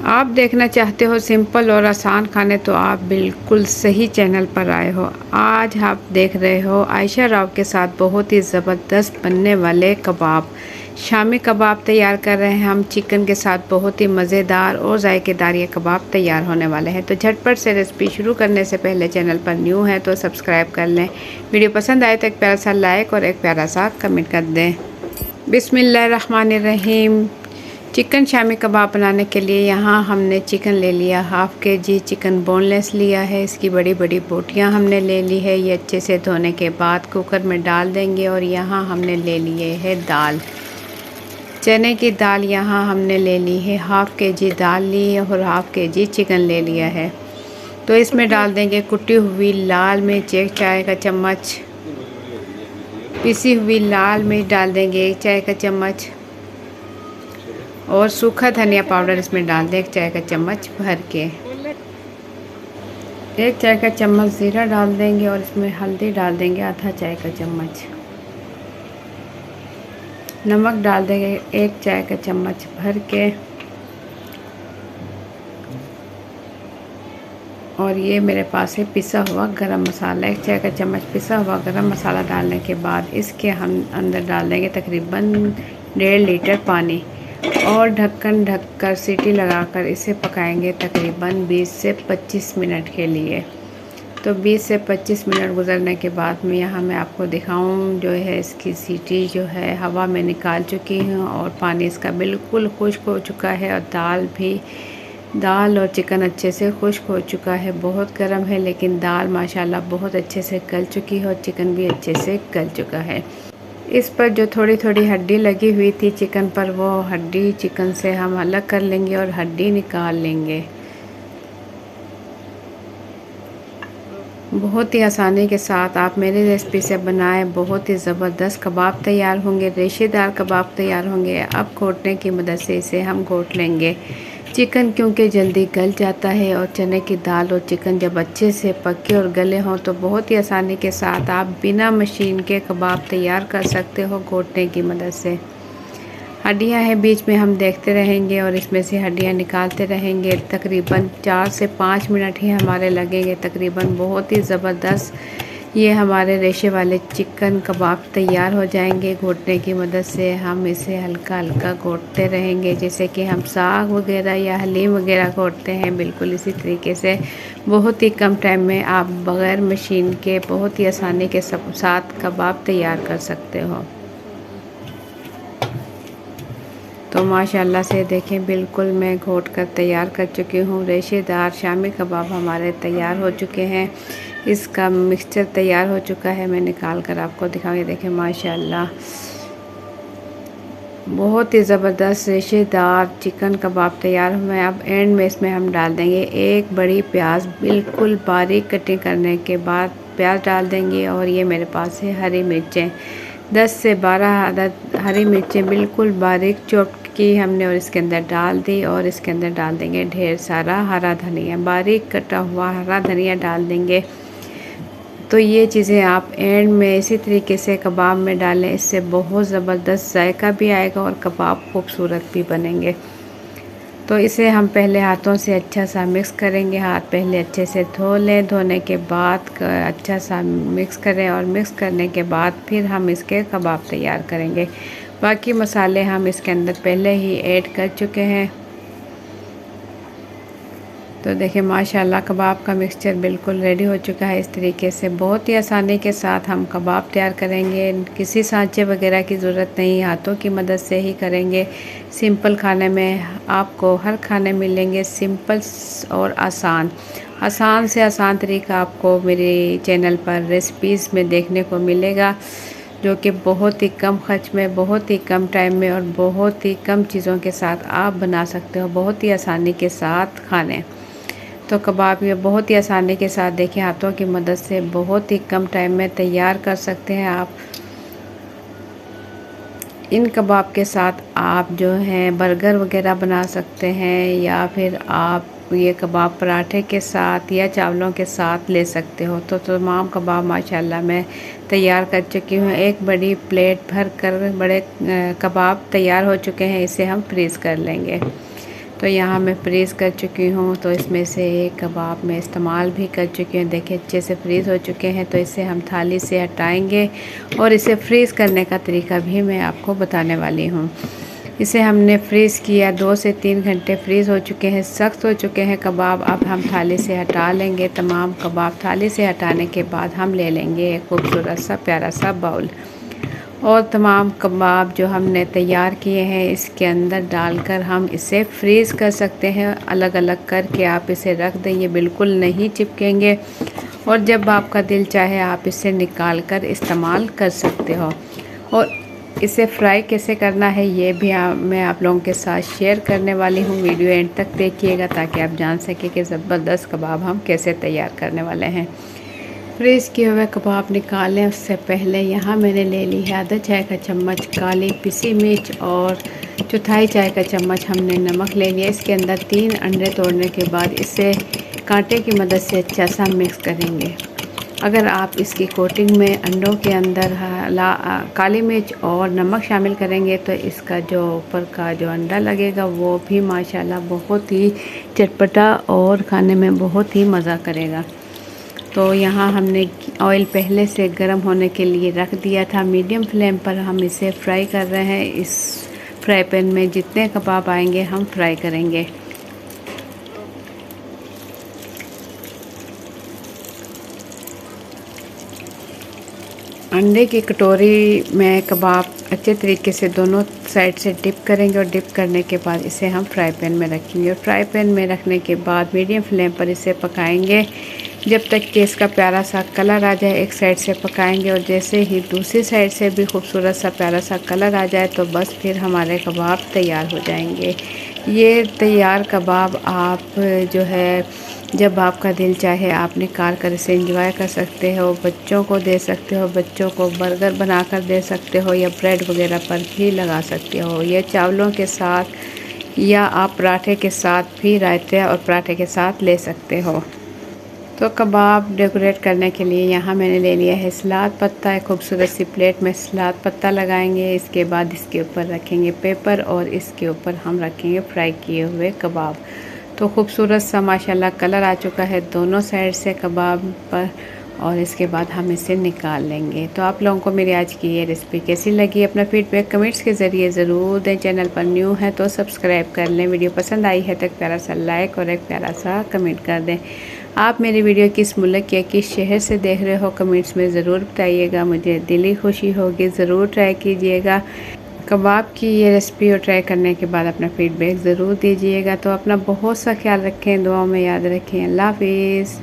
आप देखना चाहते हो सिंपल और आसान खाने तो आप बिल्कुल सही चैनल पर आए हो। आज आप देख रहे हो आयशा राव के साथ बहुत ही ज़बरदस्त बनने वाले कबाब, शामी कबाब तैयार कर रहे हैं हम चिकन के साथ। बहुत ही मज़ेदार और जायकेदार ये कबाब तैयार होने वाले हैं। तो झटपट से रेसिपी शुरू करने से पहले चैनल पर न्यू है तो सब्सक्राइब कर लें। वीडियो पसंद आए तो एक प्यारा सा लाइक और एक प्यारा सा कमेंट कर दें। बिस्मिल्लाहिर्रहमानिर्रहीम। चिकन शामी कबाब बनाने के लिए यहाँ हमने चिकन ले लिया, हाफ़ के जी चिकन बोनलेस लिया है। इसकी बड़ी बड़ी बोटियाँ हमने ले ली है। ये अच्छे से धोने के बाद कुकर में डाल देंगे। और यहाँ हमने ले लिए है दाल, चने की दाल यहाँ हमने ले ली है। हाफ़ के जी दाल ली है और हाफ़ के जी चिकन ले लिया है। तो इसमें डाल देंगे कुटी हुई लाल मिर्च 1 चाय का चम्मच, पिसी हुई लाल मिर्च डाल देंगे 1 चाय का चम्मच, और सूखा धनिया पाउडर इसमें डाल दें 1 चाय का चम्मच भर के। 1 चाय का चम्मच ज़ीरा डाल देंगे और इसमें हल्दी डाल देंगे आधा चाय का चम्मच। नमक डाल देंगे 1 चाय का चम्मच भर के। और ये मेरे पास है पिसा हुआ गरम मसाला, 1 चाय का चम्मच पिसा हुआ गरम मसाला डालने के बाद इसके हम अंदर डाल देंगे तकरीबन 1.5 लीटर पानी और ढक्कन ढककर सीटी लगाकर इसे पकाएंगे तकरीबन 20 से 25 मिनट के लिए। तो 20 से 25 मिनट गुजरने के बाद में यहाँ मैं आपको दिखाऊं जो है इसकी सीटी जो है हवा में निकाल चुकी हूँ और पानी इसका बिल्कुल खुश्क हो चुका है। और दाल और चिकन अच्छे से खुश्क हो चुका है। बहुत गर्म है लेकिन दाल माशाल्लाह बहुत अच्छे से गल चुकी है और चिकन भी अच्छे से गल चुका है। इस पर जो थोड़ी थोड़ी हड्डी लगी हुई थी चिकन पर, वो हड्डी चिकन से हम अलग कर लेंगे और हड्डी निकाल लेंगे। बहुत ही आसानी के साथ आप मेरी रेसिपी से बनाएं, बहुत ही ज़बरदस्त कबाब तैयार होंगे, रेशेदार कबाब तैयार होंगे। अब घोटने की मदद से इसे हम घोट लेंगे। चिकन क्योंकि जल्दी गल जाता है और चने की दाल और चिकन जब अच्छे से पके और गले हों तो बहुत ही आसानी के साथ आप बिना मशीन के कबाब तैयार कर सकते हो घोटने की मदद से। हड्डियां हैं बीच में हम देखते रहेंगे और इसमें से हड्डियां निकालते रहेंगे। तकरीबन 4 से 5 मिनट ही हमारे लगेंगे तकरीबन। बहुत ही ज़बरदस्त ये हमारे रेशे वाले चिकन कबाब तैयार हो जाएंगे। घोटने की मदद से हम इसे हल्का हल्का घोटते रहेंगे, जैसे कि हम साग वगैरह या हलीम वगैरह घोटते हैं, बिल्कुल इसी तरीके से बहुत ही कम टाइम में आप बग़ैर मशीन के बहुत ही आसानी के साथ कबाब तैयार कर सकते हो। तो माशाल्लाह से देखें बिल्कुल मैं घोट कर तैयार कर चुकी हूँ। रेशेदार शामी कबाब हमारे तैयार हो चुके हैं। इसका मिक्सचर तैयार हो चुका है, मैं निकाल कर आपको दिखाऊंगी। देखें माशाल्लाह बहुत ही ज़बरदस्त रेशेदार चिकन कबाब तैयार हुए हैं। अब एंड में इसमें हम डाल देंगे 1 बड़ी प्याज, बिल्कुल बारीक कटिंग करने के बाद प्याज डाल देंगे। और ये मेरे पास है हरी मिर्चें, 10 से 12 अदद हरी मिर्चें बिल्कुल बारीक चॉप की हमने और इसके अंदर डाल दी। और इसके अंदर डाल देंगे ढेर सारा हरा धनिया, बारीक कटा हुआ हरा धनिया डाल देंगे। तो ये चीज़ें आप एंड में इसी तरीके से कबाब में डालें, इससे बहुत ज़बरदस्त जायका भी आएगा और कबाब खूबसूरत भी बनेंगे। तो इसे हम पहले हाथों से अच्छा सा मिक्स करेंगे। हाथ पहले अच्छे से धो लें, धोने के बाद अच्छा सा मिक्स करें और मिक्स करने के बाद फिर हम इसके कबाब तैयार करेंगे। बाकी मसाले हम इसके अंदर पहले ही ऐड कर चुके हैं। तो देखिए माशाल्लाह कबाब का मिक्सचर बिल्कुल रेडी हो चुका है। इस तरीके से बहुत ही आसानी के साथ हम कबाब तैयार करेंगे। किसी सांचे वगैरह की ज़रूरत नहीं, हाथों की मदद से ही करेंगे। सिंपल खाने में आपको हर खाने मिलेंगे सिंपल और आसान से आसान तरीका आपको मेरे चैनल पर रेसिपीज़ में देखने को मिलेगा, जो कि बहुत ही कम खर्च में, बहुत ही कम टाइम में और बहुत ही कम चीज़ों के साथ आप बना सकते हो, बहुत ही आसानी के साथ खाने। तो कबाब ये बहुत ही आसानी के साथ देखिए हाथों की मदद से बहुत ही कम टाइम में तैयार कर सकते हैं आप। इन कबाब के साथ आप जो है बर्गर वगैरह बना सकते हैं, या फिर आप ये कबाब पराठे के साथ या चावलों के साथ ले सकते हो। तो तमाम कबाब माशाल्लाह मैं तैयार कर चुकी हूँ। एक बड़ी प्लेट भर कर बड़े कबाब तैयार हो चुके हैं, इसे हम फ्रीज़ कर लेंगे। तो यहाँ मैं फ्रीज़ कर चुकी हूँ। तो इसमें से एक कबाब मैं इस्तेमाल भी कर चुकी हूँ। देखिए अच्छे से फ्रीज़ हो चुके हैं। तो इसे हम थाली से हटाएंगे और इसे फ्रीज़ करने का तरीका भी मैं आपको बताने वाली हूँ। इसे हमने फ्रीज़ किया, 2 से 3 घंटे फ्रीज़ हो चुके हैं, सख्त हो चुके हैं कबाब। अब हम थाली से हटा लेंगे। तमाम कबाब थाली से हटाने के बाद हम ले लेंगे एक खूबसूरत सा प्यारा सा बाउल और तमाम कबाब जो हमने तैयार किए हैं इसके अंदर डालकर हम इसे फ्रीज़ कर सकते हैं। अलग अलग करके आप इसे रख दें, ये बिल्कुल नहीं चिपकेंगे और जब आपका दिल चाहे आप इसे निकाल कर इस्तेमाल कर सकते हो। और इसे फ्राई कैसे करना है ये भी मैं आप लोगों के साथ शेयर करने वाली हूँ। वीडियो एंड तक देखिएगा ताकि आप जान सकें कि ज़बरदस्त कबाब हम कैसे तैयार करने वाले हैं। फ्रीज़ किए हुए कबाब निकालें उससे पहले यहाँ मैंने ले ली है आधा चाय का चम्मच काली पिसी मिर्च और चौथाई चाय का चम्मच हमने नमक ले लिया। इसके अंदर 3 अंडे तोड़ने के बाद इसे कांटे की मदद से अच्छा सा मिक्स करेंगे। अगर आप इसकी कोटिंग में अंडों के अंदर काली मिर्च और नमक शामिल करेंगे तो इसका जो ऊपर का जो अंडा लगेगा वो भी माशाल्लाह बहुत ही चटपटा और खाने में बहुत ही मज़ा करेगा। तो यहाँ हमने ऑयल पहले से गर्म होने के लिए रख दिया था। मीडियम फ्लेम पर हम इसे फ्राई कर रहे हैं। इस फ्राई पैन में जितने कबाब आएंगे हम फ्राई करेंगे। अंडे की कटोरी में कबाब अच्छे तरीके से दोनों साइड से डिप करेंगे और डिप करने के बाद इसे हम फ्राई पैन में रखेंगे। और फ्राई पैन में रखने के बाद मीडियम फ्लेम पर इसे पकाएंगे जब तक कि इसका प्यारा सा कलर आ जाए। एक साइड से पकाएंगे और जैसे ही दूसरी साइड से भी खूबसूरत सा प्यारा सा कलर आ जाए तो बस फिर हमारे कबाब तैयार हो जाएंगे। ये तैयार कबाब आप जो है जब आपका दिल चाहे आप निकाल कर इसे एंजॉय कर सकते हो, बच्चों को दे सकते हो, बच्चों को बर्गर बनाकर दे सकते हो या ब्रेड वगैरह पर भी लगा सकते हो। ये चावलों के साथ या आप पराठे के साथ भी रायते और पराठे के साथ ले सकते हो। तो कबाब डेकोरेट करने के लिए यहाँ मैंने ले लिया है सलाद पत्ता। एक खूबसूरत सी प्लेट में सलाद पत्ता लगाएंगे। इसके बाद इसके ऊपर रखेंगे पेपर और इसके ऊपर हम रखेंगे फ्राई किए हुए कबाब। तो खूबसूरत सा माशाल्लाह कलर आ चुका है दोनों साइड से कबाब पर और इसके बाद हम इसे निकाल लेंगे। तो आप लोगों को मेरी आज की ये रेसिपी कैसी लगी अपना फीडबैक कमेंट्स के ज़रिए ज़रूर दें। चैनल पर न्यू है तो सब्सक्राइब कर लें। वीडियो पसंद आई है तो एक प्यारा सा लाइक और एक प्यारा सा कमेंट कर दें। आप मेरी वीडियो किस मुल्क या किस शहर से देख रहे हो कमेंट्स में ज़रूर बताइएगा, मुझे दिली खुशी होगी। ज़रूर ट्राई कीजिएगा कबाब की ये रेसिपी और ट्राई करने के बाद अपना फीडबैक ज़रूर दीजिएगा। तो अपना बहुत सा ख्याल रखें, दुआओं में याद रखें। अल्लाह हाफिज़।